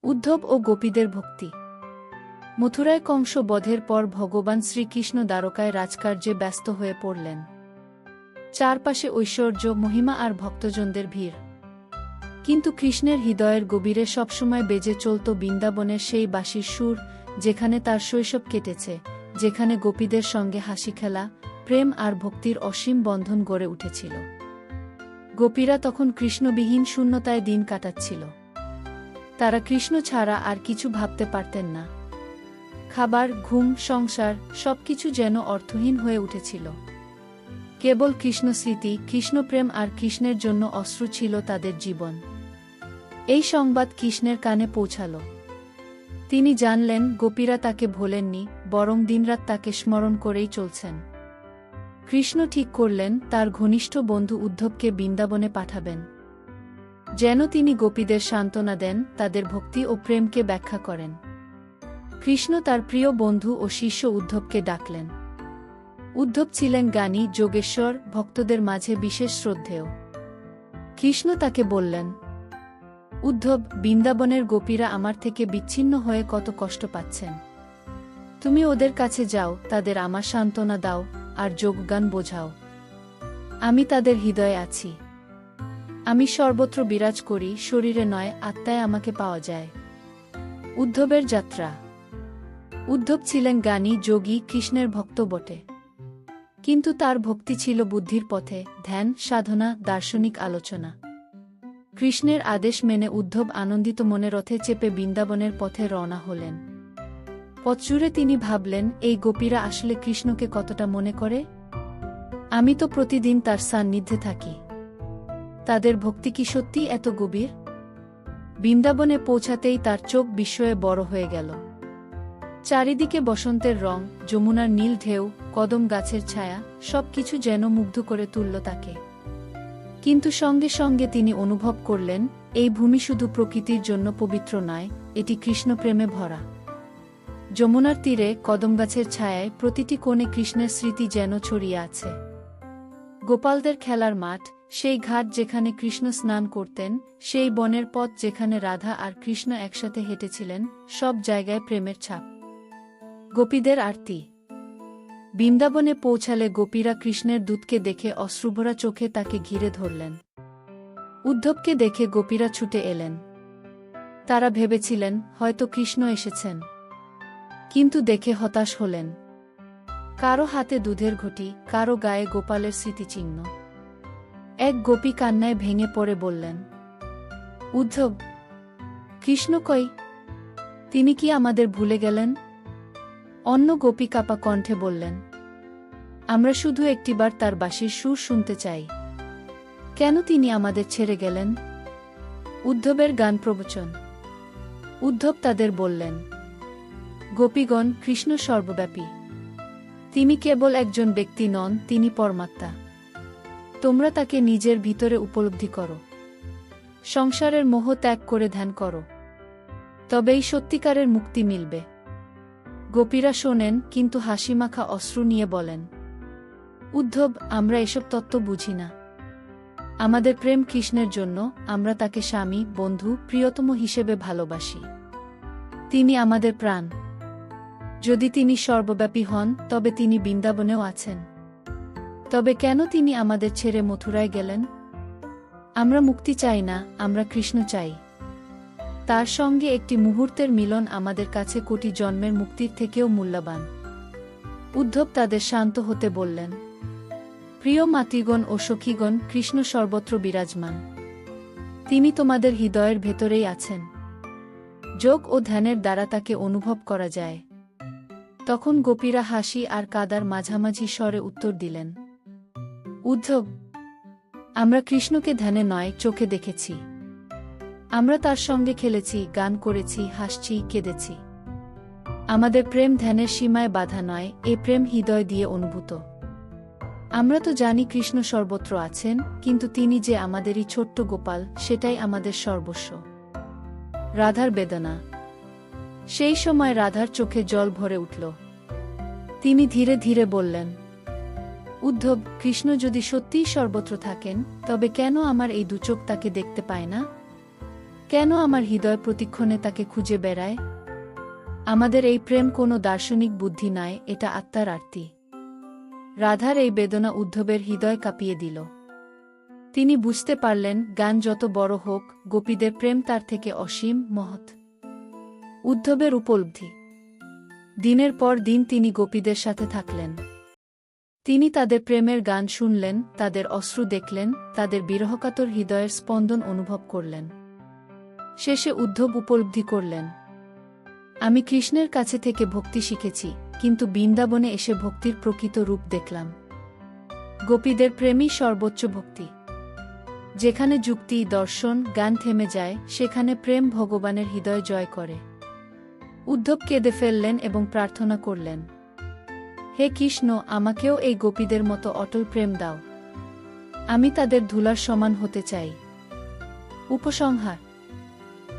উদ্ধব ও গোপীদের ভক্তি। মথুরায় কংস বধের পর ভগবান শ্রীকৃষ্ণ দ্বারকায় রাজকার্যে ব্যস্ত হয়ে পড়লেন। চারপাশে ঐশ্বর্য, মহিমা আর ভক্তজনদের ভিড়। কিন্তু কৃষ্ণের হৃদয়ের গভীরে সবসময় বেজে চলত বৃন্দাবনের সেই বাঁশির সুর, যেখানে তার শৈশব কেটেছে, যেখানে গোপীদের সঙ্গে হাসি খেলা, প্রেম আর ভক্তির অসীম বন্ধন গড়ে উঠেছিল। গোপীরা তখন কৃষ্ণবিহীন শূন্যতায় দিন কাটাচ্ছিল। তারা কৃষ্ণ ছাড়া আর কিছু ভাবতে পারতেন না। খাবার, ঘুম, সংসার সবকিছু যেন অর্থহীন হয়ে উঠেছিল। কেবল কৃষ্ণ স্মৃতি, কৃষ্ণপ্রেম আর কৃষ্ণের জন্য অশ্রু ছিল তাদের জীবন। এই সংবাদ কৃষ্ণের কানে পৌঁছাল। তিনি জানলেন গোপীরা তাকে ভোলেননি, বরং দিনরাত তাকে স্মরণ করেই চলছেন। কৃষ্ণ ঠিক করলেন তার ঘনিষ্ঠ বন্ধু উদ্ধবকে বৃন্দাবনে পাঠাবেন, যেন তিনি গোপীদের সান্ত্বনা দেন, তাদের ভক্তি ও প্রেমকে ব্যাখ্যা করেন। কৃষ্ণ তার প্রিয় বন্ধু ও শিষ্য উদ্ধবকে ডাকলেন। উদ্ধব ছিলেন জ্ঞানী, যোগেশ্বর, ভক্তদের মাঝে বিশেষ শ্রদ্ধেয়। কৃষ্ণ তাকে বললেন, উদ্ধব, বৃন্দাবনের গোপীরা আমার থেকে বিচ্ছিন্ন হয়ে কত কষ্ট পাচ্ছেন। তুমি ওদের কাছে যাও, তাদের আমার সান্ত্বনা দাও আর যোগজ্ঞান বোঝাও। আমি তাদের হৃদয়ে আছি। আমি সর্বত্র বিরাজ করি, শরীরে নয়, আত্মায় আমাকে পাওয়া যায়। উদ্ধবের যাত্রা। উদ্ধব ছিলেন জ্ঞানী, যোগী, কৃষ্ণের ভক্ত বটে। কিন্তু তার ভক্তি ছিল বুদ্ধির পথে, ধ্যান, সাধনা, দার্শনিক আলোচনা। কৃষ্ণের আদেশ মেনে উদ্ধব আনন্দিত মনে রথে চেপে বৃন্দাবনের পথে রওনা হলেন। পথজুড়ে তিনি ভাবলেন, এই গোপীরা আসলে কৃষ্ণকে কতটা মনে করে। আমি তো প্রতিদিন তার সান্নিধ্যে থাকি। তাদের ভক্তি কি সত্যিই এত গভীর? বৃন্দাবনে পৌঁছাতেই তার চোখ বিস্ময়ে বড় হয়ে গেল। চারিদিকে বসন্তের রং, যমুনার নীল ঢেউ, কদম গাছের ছায়া, সবকিছু যেন মুগ্ধ করে তুলল তাকে। কিন্তু সঙ্গে সঙ্গে তিনি অনুভব করলেন, এই ভূমি শুধু প্রকৃতির জন্য পবিত্র নয়, এটি কৃষ্ণপ্রেমে ভরা। যমুনার তীরে, কদমগাছের ছায়ায় প্রতিটি কোণে কৃষ্ণের স্মৃতি যেন ছড়িয়ে আছে। গোপালদের খেলার মাঠ, সেই ঘাট যেখানে কৃষ্ণ স্নান করতেন, সেই বনের পথ যেখানে রাধা আর কৃষ্ণ একসাথে হেঁটেছিলেন, সব জায়গায় প্রেমের ছাপ। গোপীদের আরতি। বৃন্দাবনে পৌঁছালে গোপীরা কৃষ্ণের দূতকে দেখে অশ্রুভরা চোখে তাকে ঘিরে ধরলেন। উদ্ধবকে দেখে গোপীরা ছুটে এলেন। তারা ভেবেছিলেন হয়তো কৃষ্ণ এসেছেন, কিন্তু দেখে হতাশ হলেন। কারো হাতে দুধের ঘটি, কারো গায়ে গোপালের স্মৃতিচিহ্ন। এক গোপী কান্নায় ভেঙে পড়ে বললেন, উদ্ধব, কৃষ্ণ কই? তিনি কি আমাদের ভুলে গেলেন? অন্য গোপী কাপা কণ্ঠে বললেন, আমরা শুধু একটিবার তার বাঁশির সুর শুনতে চাই। কেন তিনি আমাদের ছেড়ে গেলেন? উদ্ধবের গান প্রবচন। উদ্ধব তাদের বললেন, গোপীগণ, কৃষ্ণ সর্বব্যাপী। তিনি কেবল একজন ব্যক্তি নন, তিনি পরমাত্মা। তোমরা তাকে নিজের ভিতরে উপলব্ধি করো। সংসারের মোহ ত্যাগ করে ধ্যান করো, তবেই সত্যিকারের মুক্তি মিলবে। গোপীরা শোনেন, কিন্তু হাসিমাখা অশ্রু নিয়ে বলেন, উদ্ধব, আমরা এসব তত্ত্ব বুঝি না। আমাদের প্রেম কৃষ্ণের জন্য, আমরা তাকে স্বামী, বন্ধু, প্রিয়তম হিসেবে ভালোবাসি। তিনি আমাদের প্রাণ। যদি তিনি সর্বব্যাপী হন, তবে তিনি বৃন্দাবনেও আছেন। তবে কেন তিনি আমাদের ছেড়ে মথুরায় গেলেন? আমরা মুক্তি চাই না, আমরা কৃষ্ণ চাই। তার সঙ্গে একটি মুহূর্তের মিলন আমাদের কাছে কোটি জন্মের মুক্তির থেকেও মূল্যবান। উদ্ধব তাদের শান্ত হতে বললেন, প্রিয় মাতৃগণ ও সখীগণ, কৃষ্ণ সর্বত্র বিরাজমান। তিনি তোমাদের হৃদয়ের ভেতরেই আছেন। যোগ ও ধ্যানের দ্বারা তাকে অনুভব করা যায়। তখন গোপীরা হাসি আর কাদার মাঝামাঝি স্বরে উত্তর দিলেন, উদ্ধব, আমরা কৃষ্ণকে ধ্যানে নয়, চোখে দেখেছি। আমরা তার সঙ্গে খেলেছি, গান করেছি, হাসছি, কেঁদেছি। আমাদের প্রেম ধ্যানের সীমায় বাধা নয়, এ প্রেম হৃদয় দিয়ে অনুভূত। আমরা তো জানি কৃষ্ণ সর্বত্র আছেন, কিন্তু তিনি যে আমাদেরই ছোট্ট গোপাল, সেটাই আমাদের সর্বস্ব। রাধার বেদনা। সেই সময় রাধার চোখে জল ভরে উঠল। তিনি ধীরে ধীরে বললেন, উদ্ধব, কৃষ্ণ যদি সত্যিই সর্বত্র থাকেন, তবে কেন আমার এই দুচোখ তাকে দেখতে পায় না? কেন আমার হৃদয় প্রতিক্ষণে তাকে খুঁজে বেড়ায়? আমাদের এই প্রেম কোনো দার্শনিক বুদ্ধি নয়, এটা আত্মার আরতি। রাধার এই বেদনা উদ্ধবের হৃদয় কাঁপিয়ে দিল। তিনি বুঝতে পারলেন, গান যত বড় হোক, গোপীদের প্রেম তার থেকে অসীম মহৎ। উদ্ধবের উপলব্ধি। দিনের পর দিন তিনি গোপীদের সাথে থাকলেন। তিনি তাদের প্রেমের গান শুনলেন, তাদের অশ্রু দেখলেন, তাদের বিরহকাতর হৃদয়ের স্পন্দন অনুভব করলেন। শেষে উদ্ধব উপলব্ধি করলেন, আমি কৃষ্ণের কাছে থেকে ভক্তি শিখেছি, কিন্তু বৃন্দাবনে এসে ভক্তির প্রকৃত রূপ দেখলাম। গোপীদের প্রেমই সর্বোচ্চ ভক্তি। যেখানে যুক্তি, দর্শন, গান থেমে যায়, সেখানে প্রেম ভগবানের হৃদয় জয় করে। উদ্ধব কেঁদে ফেললেন এবং প্রার্থনা করলেন, হে কৃষ্ণ, আমাকেও এই গোপীদের মতো অটল প্রেম দাও। আমি তাদের ধুলার সমান হতে চাই। উপসংহার।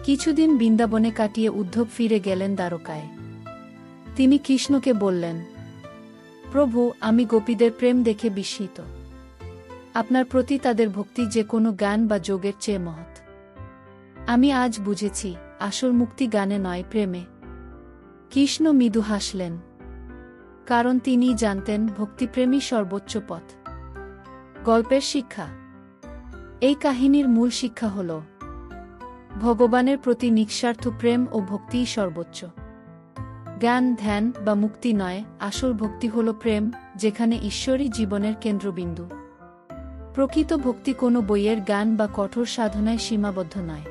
কিছুদিন বৃন্দাবনে কাটিয়ে উদ্ধব ফিরে গেলেন দ্বারকায়। তিনি কৃষ্ণকে বললেন, প্রভু, আমি গোপীদের প্রেম দেখে বিস্মিত। আপনার প্রতি তাদের ভক্তি যে কোনো গান বা যোগের চেয়ে মহৎ। আমি আজ বুঝেছি, আসল মুক্তি গানে নয়, প্রেমে। কৃষ্ণ মৃদু হাসলেন, কারণ তিনি জানতেন ভক্তিপ্রেমই সর্বোচ্চ পথ। গল্পের শিক্ষা। এই কাহিনীর মূল শিক্ষা হল, ভগবানের প্রতি নিঃস্বার্থ প্রেম ও ভক্তিই সর্বোচ্চ। জ্ঞান, ধ্যান বা মুক্তি নয়, আসল ভক্তি হল প্রেম, যেখানে ঈশ্বরই জীবনের কেন্দ্রবিন্দু। প্রকৃত ভক্তি কোনো বইয়ের গান বা কঠোর সাধনায় সীমাবদ্ধ নয়।